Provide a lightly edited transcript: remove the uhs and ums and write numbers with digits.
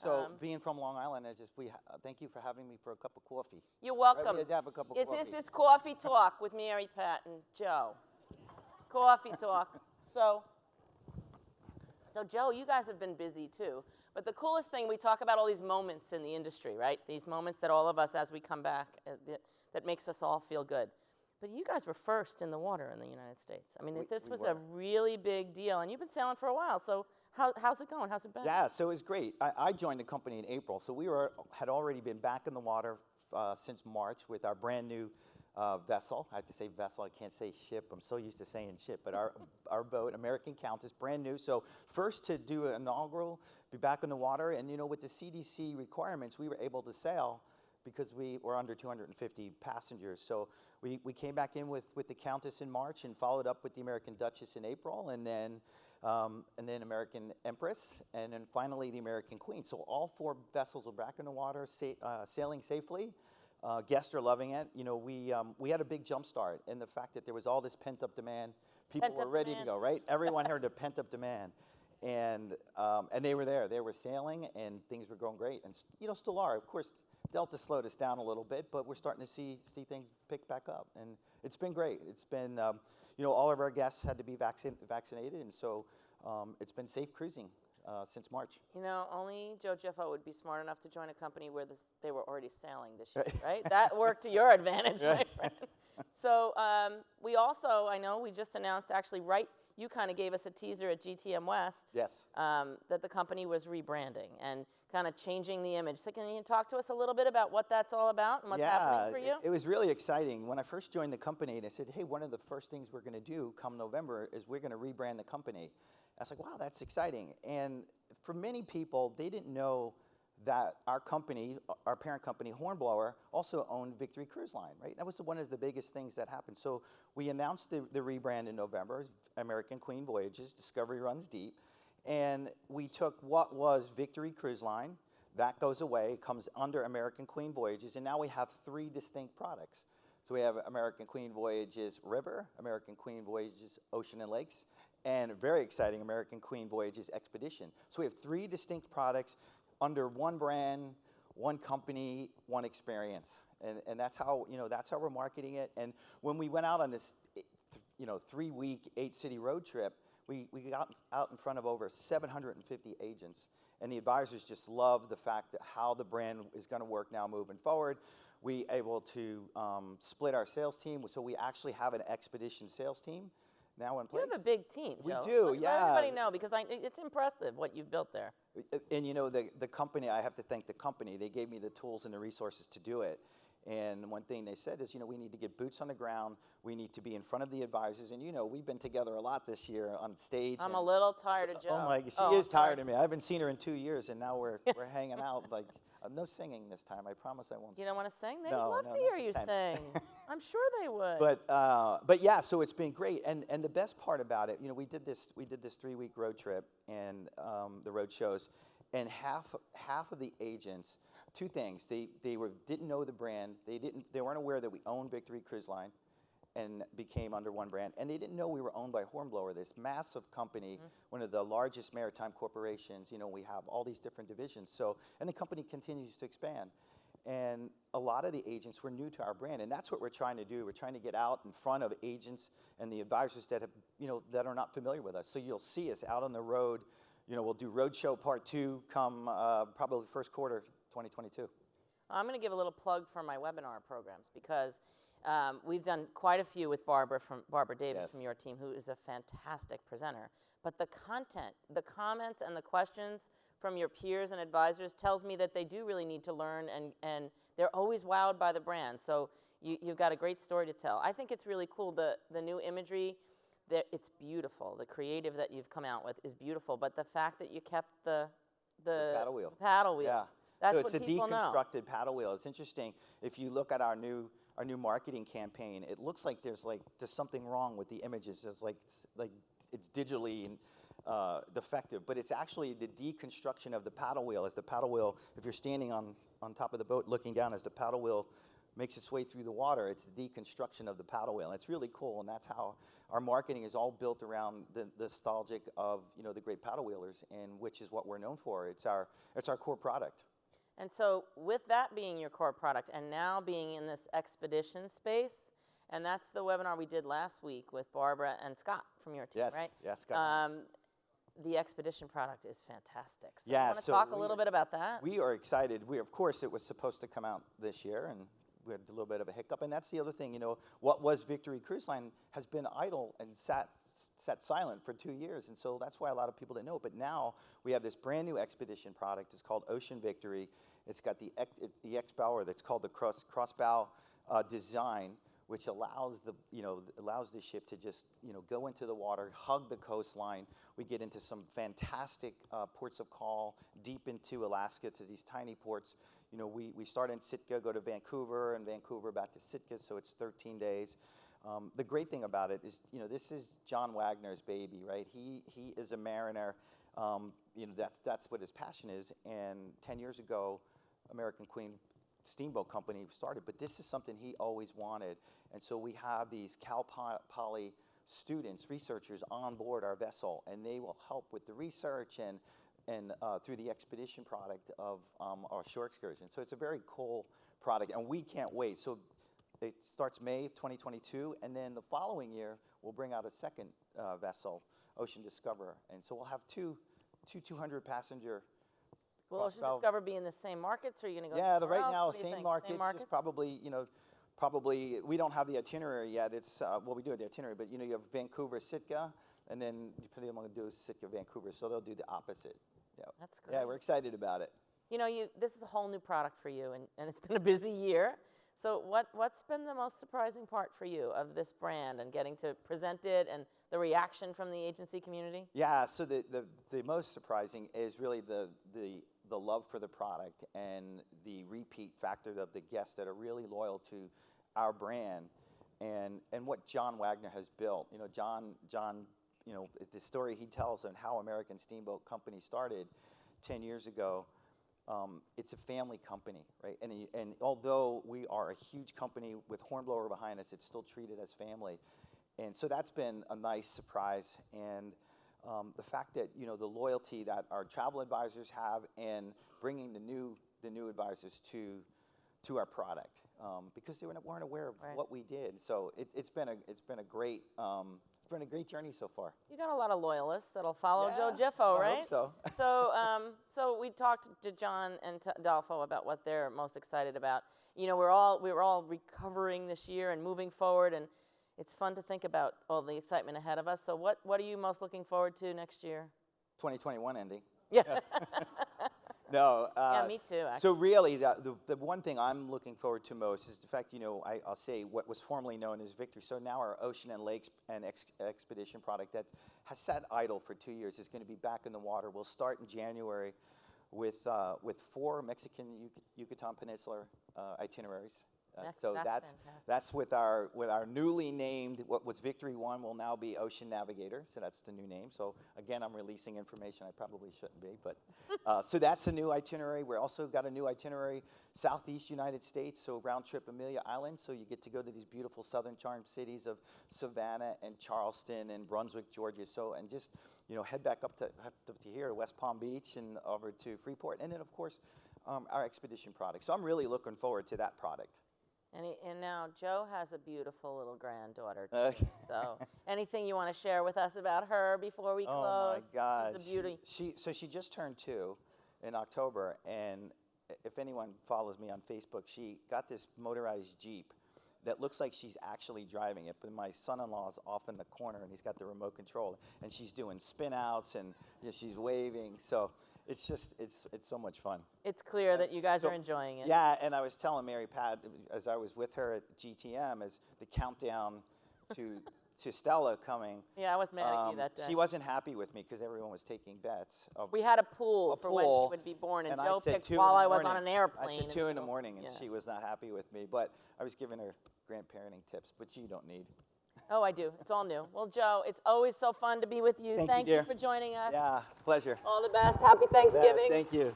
So being from Long Island, thank you for having me for a cup of coffee. You're welcome. Right, we had to have a cup of coffee. This is Coffee Talk with Mary Pat and Joe. Coffee Talk. So Joe, you guys have been busy too. But the coolest thing, we talk about all these moments in the industry, right? These moments that all of us, as we come back, that makes us all feel good. But you guys were first in the water in the United States. I mean, this was a really big deal, and you've been sailing for a while. So how's it going? How's it been? Yeah, so it was great. I joined the company in April, so we had already been back in the water since March with our brand new vessel. I have to say vessel, I can't say ship. I'm so used to saying ship, but our boat, American Countess, brand new. So first to do an inaugural, be back in the water, and with the CDC requirements, we were able to sail because we were under 250 passengers. So we came back in with the Countess in March and followed up with the American Duchess in April, and then American Empress, and then finally the American Queen. So all 4 vessels were back in the water, sailing safely. Guests are loving it. We had a big jump start in the fact that there was all this pent-up demand. People were ready to go, right? Everyone heard the pent-up demand. And they were there. They were sailing, and things were going great. And, still are. Of course, Delta slowed us down a little bit, but we're starting to see things pick back up. And it's been great. It's been, all of our guests had to be vaccinated, and so it's been safe cruising since March. Only Joe Jiffo would be smart enough to join a company where they were already sailing this year, right? That worked to your advantage, my friend. So we also, I know we just announced, actually, you kind of gave us a teaser at GTM West. Yes. That the company was rebranding and kind of changing the image. So can you talk to us a little bit about what that's all about and what's happening for you? It was really exciting. When I first joined the company, they said, hey, one of the first things we're going to do come November is we're going to rebrand the company. I was like, wow, that's exciting. And for many people, they didn't know that our company, our parent company, Hornblower, also owned Victory Cruise Line, right? That was one of the biggest things that happened. So we announced the rebrand in November, American Queen Voyages, Discovery Runs Deep. And we took what was Victory Cruise Line, that goes away, comes under American Queen Voyages, and now we have 3 distinct products. So we have American Queen Voyages River, American Queen Voyages Ocean and Lakes, and very exciting, American Queen Voyages Expedition. So we have 3 distinct products under one brand, one company, one experience. And that's how we're marketing it. And when we went out on this 3-week, 8-city road trip, we got out in front of over 750 agents. And the advisors just love the fact that how the brand is going to work now moving forward. We able to split our sales team, so we actually have an expedition sales team now in place. You have a big team, Joe. We do, Let everybody know, because it's impressive what you've built there. And the company, I have to thank the company. They gave me the tools and the resources to do it. And one thing they said is, we need to get boots on the ground. We need to be in front of the advisors. And, we've been together a lot this year on stage. I'm a little tired of Joe. Oh, my, she is tired of me. I haven't seen her in 2 years, and now we're hanging out. Like, no singing this time. I promise I won't sing. You don't want to sing? They'd love to hear you sing. I'm sure they would. But yeah, so it's been great. And the best part about it, we did this 3-week road trip and the road shows, and half of the agents, 2 things. They didn't know the brand. They weren't aware that we owned Victory Cruise Line and became under one brand. And they didn't know we were owned by Hornblower, this massive company, one of the largest maritime corporations. We have all these different divisions. And the company continues to expand. And a lot of the agents were new to our brand, and that's what we're trying to do. We're trying to get out in front of agents and the advisors that have, that are not familiar with us. So you'll see us out on the road. We'll do Roadshow Part 2 come probably first quarter 2022. I'm going to give a little plug for my webinar programs, because we've done quite a few with Barbara Davis from your team, who is a fantastic presenter. But the content, the comments, and the questions from your peers and advisors tells me that they do really need to learn, and they're always wowed by the brand. So you've got a great story to tell. I think it's really cool, the new imagery. It's beautiful. The creative that you've come out with is beautiful, but the fact that you kept the paddle wheel. Yeah. That's so it's what a people know. Deconstructed paddle wheel. It's interesting. If you look at our new marketing campaign, it looks like there's something wrong with the images. It's like it's digitally defective, but it's actually the deconstruction of the paddle wheel. As the paddle wheel, if you're standing on top of the boat looking down, as the paddle wheel makes its way through the water. It's the deconstruction of the paddle wheel. It's really cool, and that's how our marketing is all built around the nostalgic of the great paddle wheelers, and which is what we're known for. It's our core product. And so with that being your core product and now being in this expedition space, and that's the webinar we did last week with Barbara and Scott from your team, Yes, right? yes, Scott. The expedition product is fantastic. So Yeah, you want to talk a little bit about that? We are excited. Of course, it was supposed to come out this year, and we had a little bit of a hiccup. And that's the other thing, what was Victory Cruise Line has been idle and sat silent for 2 years, and so that's why a lot of people didn't know. But now we have this brand new expedition product. It's called Ocean Victory. It's got the X bow, or that's called the cross bow design, which allows the ship to just go into the water, hug the coastline. We get into some fantastic ports of call deep into Alaska, to these tiny ports. We start in Sitka, go to Vancouver, and Vancouver back to Sitka, so it's 13 days. The great thing about it is, this is John Wagner's baby, right? He is a mariner. That's what his passion is. And 10 years ago, American Queen Steamboat Company started, but this is something he always wanted. And so we have these Cal Poly students, researchers on board our vessel, and they will help with the research and through the expedition product of our shore excursion. So it's a very cool product, and we can't wait. So it starts May of 2022, and then the following year, we'll bring out a second vessel, Ocean Discoverer. And so we'll have two 200-passenger. Will Ocean Discoverer be in the same markets, or are you going to go Yeah, somewhere right else? now, What do you same think? markets, Same markets? just probably, we don't have the itinerary yet. It's, we do have the itinerary, but you have Vancouver, Sitka, and then depending on what they do is Sitka, Vancouver, so they'll do the opposite. Yeah. That's great. Yeah, we're excited about it. This is a whole new product for you, and it's been a busy year. So what's been the most surprising part for you of this brand and getting to present it and the reaction from the agency community? Yeah, so the most surprising is really the love for the product and the repeat factor of the guests that are really loyal to our brand and what John Wagner has built. John, the story he tells on how American Steamboat Company started 10 years ago. It's a family company, right? And although we are a huge company with Hornblower behind us, it's still treated as family. And so that's been a nice surprise. And the fact that, the loyalty that our travel advisors have, and bringing the new advisors to our product, because they weren't aware of what we did. So it's been a great journey so far. You got a lot of loyalists that'll follow Joe Yeah, Jiffo, I right? hope so. So we talked to John and Dalfo about what they're most excited about. We're all recovering this year and moving forward, and it's fun to think about all the excitement ahead of us. So what are you most looking forward to next year? 2021 ending. Yeah. No. Yeah, me too, actually. So really, the one thing I'm looking forward to most is the fact, I'll say what was formerly known as Victory. So now our Ocean and Lakes and Expedition product that has sat idle for 2 years is going to be back in the water. We'll start in January with 4 Mexican Yucatan Peninsula itineraries. That's with our newly named, what was Victory 1 will now be Ocean Navigator, so that's the new name. So again, I'm releasing information I probably shouldn't be, but so that's a new itinerary. We're also got a new itinerary, Southeast United States, so round trip Amelia Island, so you get to go to these beautiful southern charm cities of Savannah and Charleston and Brunswick, Georgia. So, and just, head back up to here, West Palm Beach and over to Freeport, and then of course, our expedition product. So I'm really looking forward to that product. And now Joe has a beautiful little granddaughter too. So anything you want to share with us about her before we close? Oh my God, she's a beauty. She just turned 2 in October, and if anyone follows me on Facebook, she got this motorized Jeep that looks like she's actually driving it, but my son-in-law's off in the corner and he's got the remote control, and she's doing spin outs and she's waving. So it's just, it's so much fun. It's clear that you guys are enjoying it. Yeah, and I was telling Mary Pat, as I was with her at GTM, as the countdown to Stella coming. Yeah, I was mad at you that day. She wasn't happy with me because everyone was taking bets. We had a pool for when she would be born, and Joe picked while I was on an airplane. I said 2 in the morning, and she was not happy with me. But I was giving her grandparenting tips, which you don't need. Oh, I do. It's all new. Well, Joe, it's always so fun to be with you. Thank you, dear. For joining us. Yeah, it's a pleasure. All the best. Happy Thanksgiving. Thank you.